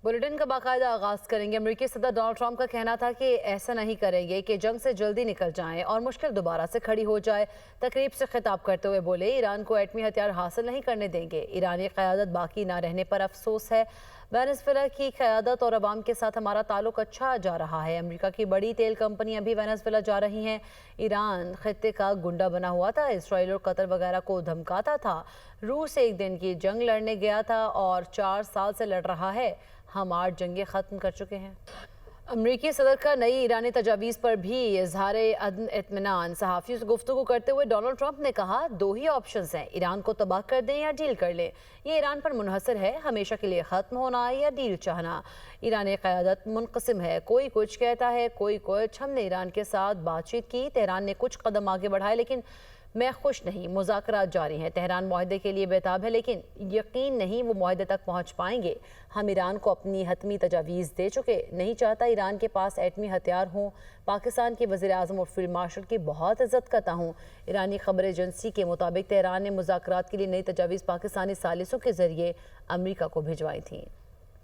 Bulletin का बाकायदा आगाज करेंगे। अमेरिकी सदर डोनाल्ड ट्रंप का कहना था कि ऐसा नहीं करेंगे कि जंग से जल्दी निकल जाएं और मुश्किल दोबारा से खड़ी हो जाए। तकरीब से खिताब करते हुए बोले, ईरान को एटमी हथियार हासिल नहीं करने देंगे। ईरानी क़यादत बाकी ना रहने पर अफसोस है। वेनेज़ुएला की क़यादत और अवाम के साथ हमारा ताल्लुक अच्छा जा रहा है। अमेरिका की बड़ी तेल कंपनियां भी वेनेज़ुएला जा रही हैं। ईरान खित्ते का गुंडा बना हुआ था, इसराइल और कतर वगैरह को धमकाता था। रूस एक दिन की जंग लड़ने गया था और 4 साल से लड़ रहा है। हम 8 जंगें ख़त्म कर चुके हैं। अमरीकी सदर का नई ईरानी तजावीज़ पर भी इज़हार इत्मीनान। सहाफ़ियों से गुफ्तगू करते हुए डोनाल्ड ट्रंप ने कहा, 2 ही ऑप्शंस हैं, ईरान को तबाह कर दें या डील कर लें। ये ईरान पर मुनहसर है, हमेशा के लिए ख़त्म होना या डील चाहना। ईरानी क़यादत मुनक़सिम है, कोई कुछ कहता है, कोई कुछ। हमने ईरान के साथ बातचीत की, तेहरान ने कुछ कदम आगे बढ़ाए, लेकिन मैं खुश नहीं। मुज़ाकरात जारी हैं। तेहरान मुआहदे के लिए बेताब है, लेकिन यकीन नहीं वो मुआहदे तक पहुँच पाएंगे। हम ईरान को अपनी हतमी तजावीज़ दे चुके। नहीं चाहता ईरान के पास एटमी हथियार हों। पाकिस्तान के वज़ीर आज़म और फील्ड मार्शल की बहुत इज्जत करता हूँ। ईरानी खबर एजेंसी के मुताबिक तेहरान ने मुज़ाकरात के लिए नई तजावीज़ पाकिस्तानी सालिसों के ज़रिए अमरीका को भिजवाई थीं।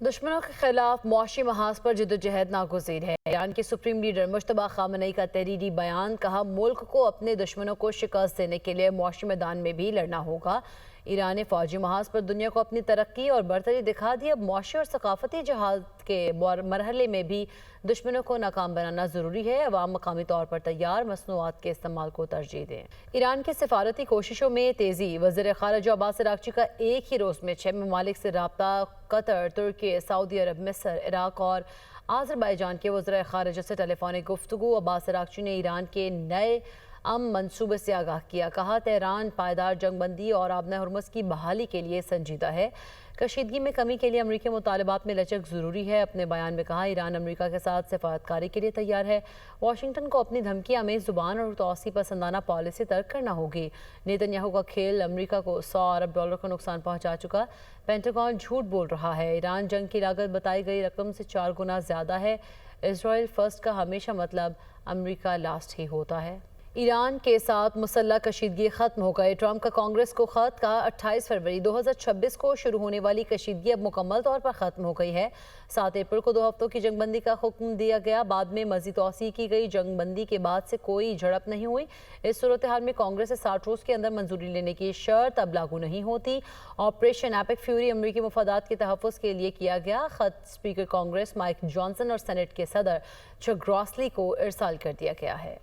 दुश्मनों के खिलाफ मुआशी महाज पर जद्दोजहद नागुज़ीर है। ईरान के सुप्रीम लीडर मुश्तबा ख़ामेनी का तहरीरी बयान। कहा, मुल्क को अपने दुश्मनों को शिकस्त देने के लिए मुआशी मैदान में भी लड़ना होगा। ईरान ने फौजी महाज पर दुनिया को अपनी तरक्की और बरतरी दिखा दी। अब मुआशी और सकाफती जहाज के मरहले में भी दुश्मनों को नाकाम बनाना ज़रूरी है। अवाम मकामी तौर पर तैयार मसनूआत के इस्तेमाल को तरजीह दें। ईरान की सिफारती कोशिशों में तेज़ी। वज़ीर ख़ारिजा अब्बास अराग़ची का एक ही रोज़ में 6 ममालिक से रब्ता। कतर, तुर्की, सऊदी अरब, मिस्र, इराक और आज़रबाईजान के वज़ीर ख़ारिजा से टेलीफोनिक गुफ्तगू। अब्बास अराग़ची ने ईरान के नए मंसूबे से आगाह किया। कहा, तेहरान पायदार जंगबंदी और आबना हुर्मुज़ की बहाली के लिए संजीदा है। कशीदगी में कमी के लिए अमरीकी मुतालबात में लचक ज़रूरी है। अपने बयान में कहा, ईरान अमरीका के साथ सिफारतकारी के लिए तैयार है। वाशिंगटन को अपनी धमकियाँ में ज़ुबान और तौसी पसंदाना पॉलिसी तर्क करना होगी। नेतन्याहू का खेल अमरीका को $100 अरब का नुकसान पहुँचा चुका। पेंटागन झूठ बोल रहा है। ईरान जंग की लागत बताई गई रकम से 4 गुना ज़्यादा है। इसराइल फर्स्ट का हमेशा मतलब अमरीका लास्ट ही होता है। ईरान के साथ मुसल्लह कशीदगी ख़त्म हो गए। ट्रंप का कांग्रेस को ख़त। कहा, 28 फरवरी 2026 को शुरू होने वाली कशीदगी अब मुकम्मल तौर पर ख़त्म हो गई है। 7 अप्रैल को 2 हफ्तों की जंगबंदी का हुक्म दिया गया। बाद में मज़ीद तौसीह की गई। जंगबंदी के बाद से कोई झड़प नहीं हुई। इस सूरत हाल में कांग्रेस से 60 रोज़ के अंदर मंजूरी लेने की शर्त अब लागू नहीं होती। ऑपरेशन एपिक फ्यूरी अमरीकी मफादात के तहफ़्फ़ुज़ के लिए किया गया। ख़त स्पीकर कांग्रेस माइक जॉनसन और सेनेट के सदर चक ग्रॉसली को इरसाल कर दिया गया है।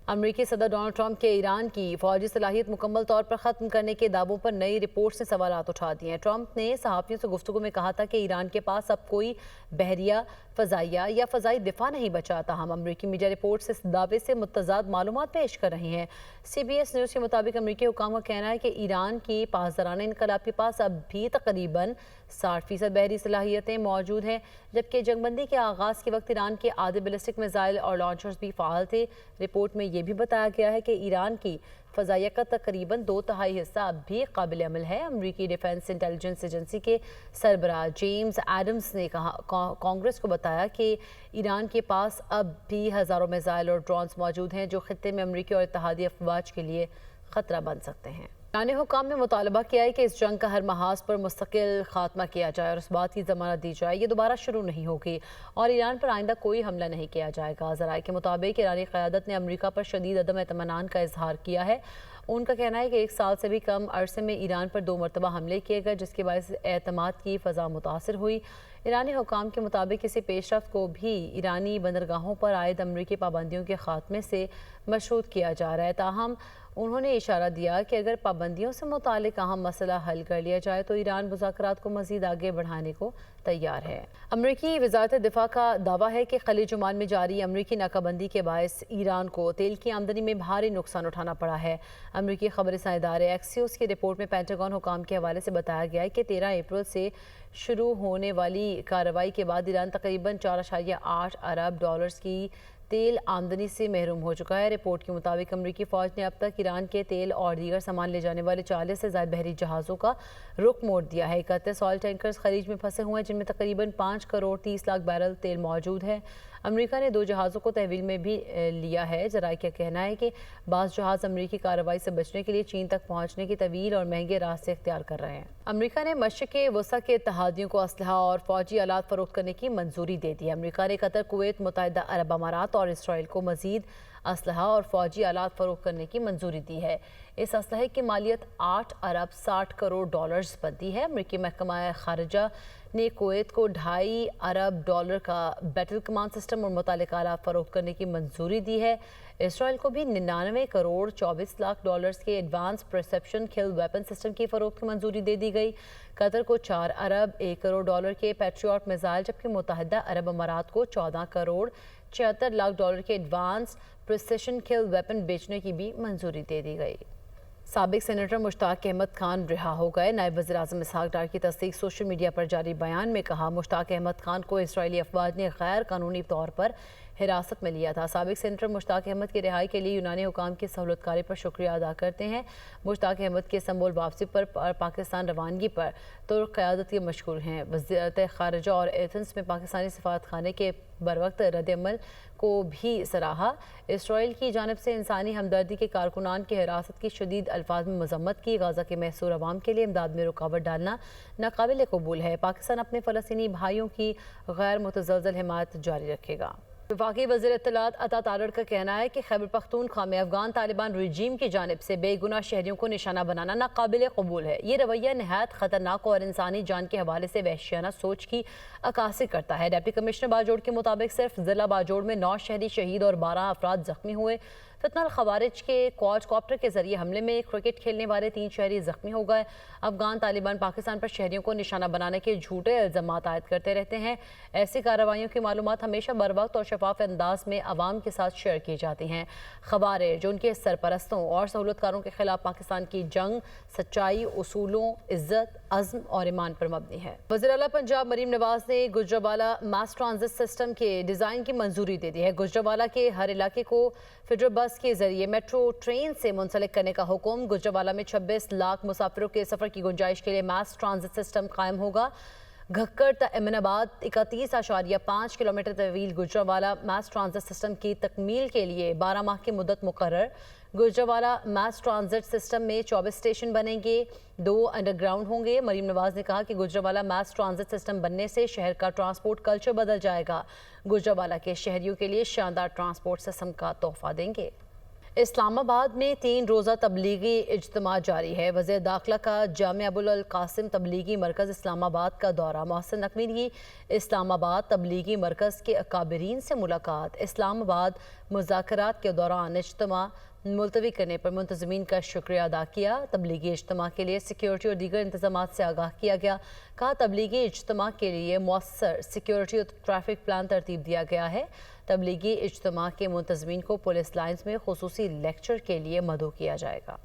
अमरीकी सदर डोनाल्ड ट्रंप के ईरान की फौजी सलाहियत मुकम्मल तौर पर ख़त्म करने के दावों पर नई रिपोर्ट्स ने सवालात उठा दिए हैं। ट्रंप ने सहाफ़ियों से गुफ्तगू में कहा था कि ईरान के पास अब कोई बहरिया, फ़ज़ाइया या फ़ज़ाई दिफा नहीं बचा। हम अमरीकी मीडिया रिपोर्ट्स इस दावे से मुतज़ाद मालूमात पेश कर रही हैं। CBS न्यूज़ के मुताबिक अमरीकी हुकाम का कहना है कि ईरान की पासदाराना इनकलाब के पास अब भी तकरीबन 60% बहरी सलाहियतें मौजूद हैं, जबकि जंगबंदी के आगाज़ के वक्त ईरान के आधे बैलिस्टिक मिसाइल और लॉन्चर्स भी फ़ाल थे। रिपोर्ट में यह भी बताया गया है कि ईरान की फ़ज़ाइया का तकरीबन 2/3 हिस्सा अब भी काबिल अमल है। अमरीकी डिफेंस इंटेलिजेंस एजेंसी के सरबराह जेम्स एडम्स ने कहा, कांग्रेस को बताया कि ईरान के पास अब भी हज़ारों मिसाइल और ड्रोन्स मौजूद हैं जो खित्ते में अमरीकी और इत्तेहादी अफवाज के लिए ख़तरा बन सकते हैं। ईरानी हुकाम ने मुतालबा किया है कि इस जंग का हर महाज पर मुस्तकिल खात्मा किया जाए और इस बात की ज़मानत दी जाए ये दोबारा शुरू नहीं होगी और ईरान पर आइंदा कोई हमला नहीं किया जाएगा। ज़राए के मुताबिक ईरानी क़यादत ने अमरीका पर शदीद अदम एतमानान का इजहार किया है। उनका कहना है कि 1 साल से भी कम अरसे में ईरान पर 2 मरतबा हमले किए गए, जिसके बायस एतमाद की फ़ज़ा मुतासर हुई। ईरानी हुकाम के मुताबिक किसी पेशरफ्त को भी ईरानी बंदरगाहों पर आयद अमरीकी पाबंदियों के खात्मे से मशरूत किया जा रहा है। ताहम उन्होंने इशारा दिया कि अगर पाबंदियों से मुतालिक अहम मसला हल कर लिया जाए तो ईरान मुज़ाकरात को मज़ीद आगे बढ़ाने को तैयार है। अमरीकी वज़ारत दिफ़ा का दावा है कि खलीज ओमान में जारी अमरीकी नाकाबंदी के बायस ईरान को तेल की आमदनी में भारी नुकसान उठाना पड़ा है। अमरीकी खबरसां इदारे एक्सियोस की रिपोर्ट में पेंटागन हुकाम के हवाले से बताया गया है कि 13 अप्रैल से शुरू होने वाली कार्रवाई के बाद ईरान तकरीबन $4.8 अरब की तेल आमदनी से महरूम हो चुका है। रिपोर्ट के मुताबिक अमरीकी फ़ौज ने अब तक ईरान के तेल और दीगर सामान ले जाने वाले 40 से ज़ायद बहरी जहाज़ों का रुख मोड़ दिया है। 31 ऑयल टैंकर्स खलीज में फंसे हुए हैं, जिनमें तकरीबन 5 करोड़ 30 लाख बैरल तेल मौजूद है। अमरीका ने 2 जहाज़ों को तहवील में भी लिया है। ज़राए का कहना है कि बाज़ जहाज़ अमरीकी कार्रवाई से बचने के लिए चीन तक पहुँचने की तवील और महंगे रास्ते इख्तियार कर रहे हैं। अमेरिका ने मशरिक़ वसा के इत्तेहादियों को असलहा और फौजी आलात फ़रोख्त करने की मंजूरी दे दी है। अमेरिका ने कतर, कुवैत, मुत्तहिदा अरब अमारात और इसराइल को मज़ीद असलहा और फौजी आलात फ़रोख्त करने की मंजूरी दी है। इस असलहे की मालियत 8 अरब 60 करोड़ डॉलर्स बनती है। अमेरिकी महकमा खारजा ने कुवैत को 2.5 अरब डॉलर का बैटल कमांड सिस्टम और मुतालिका आलात फ़रोख्त करने की मंजूरी दी है। इसराइल को भी 99 करोड़ 24 लाख डॉलर्स के एडवांस परसेप्शन किल वेपन सिस्टम की फ़रोख्त की मंजूरी दे दी गई। कतर को 4 अरब 1 करोड़ डॉलर के पैट्रियट मिसाइल, जबकि मुत्तहिदा अरब अमारात को 14 करोड़ 76 लाख डॉलर के एडवांस प्रिसिशन किल वेपन बेचने की भी मंजूरी दे दी गई। साबिक सेनेटर मुश्ताक अहमद खान रिहा हो गए। नायब वज़ीर-ए-आज़म इसहाक डार की तस्दीक। सोशल मीडिया पर जारी बयान में कहा, मुश्ताक अहमद खान को इसराइली अफवाज ने गैर कानूनी तौर पर हिरासत में लिया था। साबिक सेनेटर मुश्ताक अहमद की रिहाई के लिए यूनानी हुकाम की सहूलतकारी पर शुक्रिया अदा करते हैं। मुश्ताक अहमद की इस्तांबुल वापसी पर पाकिस्तान रवानगी पर तुर्क क़यादत के मशकूर हैं। वज़ीरत ख़ारिजा और एथेंस में पाकिस्तानी सफारत खाने के बरवक्त रद्द-ए-अमल को भी सराहा। इसराइल की जानिब से इंसानी हमदर्दी के कारकुनान की हिरासत की शदीद अल्फाज में मजम्मत की। गाज़ा के महसूर अवाम के लिए इमदाद में रुकावट डालना नाकाबिल कबूल है। पाकिस्तान अपने फ़लस्तीनी भाइयों की गैर मुतज़लज़ल हिमायत जारी रखेगा। वफाकी वज़ीर इत्तलात अता तारड़ का कहना है कि खैबर पख्तूनख्वा में अफगान तालिबान रजीम की जानिब से बेगुनाह शहरियों को निशाना बनाना नाकाबिल कबूल है। ये रवैया नहायत ख़तरनाक और इंसानी जान के हवाले से वहशियाना सोच की अक्कासी करता है। डिप्टी कमिश्नर बाजोड़ के मुताबिक सिर्फ ज़िला बाजोड़ में 9 शहरी शहीद और 12 अफराद जख्मी हुए। फितनल खवारिज के क्वाडकॉप्टर के जरिए हमले में क्रिकेट खेलने वाले 3 शहरी जख्मी हो गए। अफगान तालिबान पाकिस्तान पर शहरियों को निशाना बनाने के झूठे इल्ज़ामात आयद करते रहते हैं। ऐसी कार्रवाइयों की मालूमात हमेशा बरवक्त और शफाफ अंदाज में आवाम के साथ शेयर की जाती हैं। खवारिज, उनके सरपरस्तों और सहूलतकारों के खिलाफ पाकिस्तान की जंग सच्चाई, उसूलों, इज्जत, अज़्म और ईमान पर मबनी है। वज़ीर आला पंजाब मरीम नवाज ने गुजरावाला मास ट्रांजिट सिस्टम के डिज़ाइन की मंजूरी दे दी है। गुजरावाला के हर इलाके को फेडरल बस के जरिए मेट्रो ट्रेन से मुंसलिक करने का हुक्म। गुजरावाला में 26 लाख मुसाफिरों के सफ़र की गुंजाइश के लिए मास ट्रांजिट सिस्टम कायम होगा। घक्कर ता अमीनाबाद 31.5 किलोमीटर तवील गुजरावाला मास ट्रांजिट सिस्टम की तकमील के लिए 12 माह की मुद्दत मुकर्रर। गुजरावाला मास ट्रांजिट सिस्टम में 24 स्टेशन बनेंगे, 2 अंडरग्राउंड होंगे। मरीम नवाज ने कहा कि गुजरावाला मास ट्रांजिट सिस्टम बनने से शहर का ट्रांसपोर्ट कल्चर बदल जाएगा। गुजरावाला के शहरियों के लिए शानदार ट्रांसपोर्ट सिस्टम का तोहफा देंगे। इस्लामाबाद में 3 रोज़ा तबलीगी इज्तिमा जारी है। वज़ीर दाखिला का जामिया अबुल कासिम तबलीगी मरकज़ इस्लामाबाद का दौरा। मोहसिन नकवी की इस्लामाबाद तबलीगी मरकज़ के अकाबरीन से मुलाकात। इस्लामाबाद मुज़ाकरात के दौरान इज्तिमा मुलतवी करने पर मुंतज़मीन का शुक्रिया अदा किया। तबलीगी इज्तिमा के लिए सिक्योरिटी और दीगर इंतजामात से आगाह किया गया। कहा, तबलीगी इज्तिमा के लिए मौसर सिक्योरिटी और ट्रैफिक प्लान तरतीब दिया गया है। तबलीगी इज्तिमा के मुंतज़मीन को पुलिस लाइन्स में खुसूसी लेक्चर के लिए मदऊ किया जाएगा।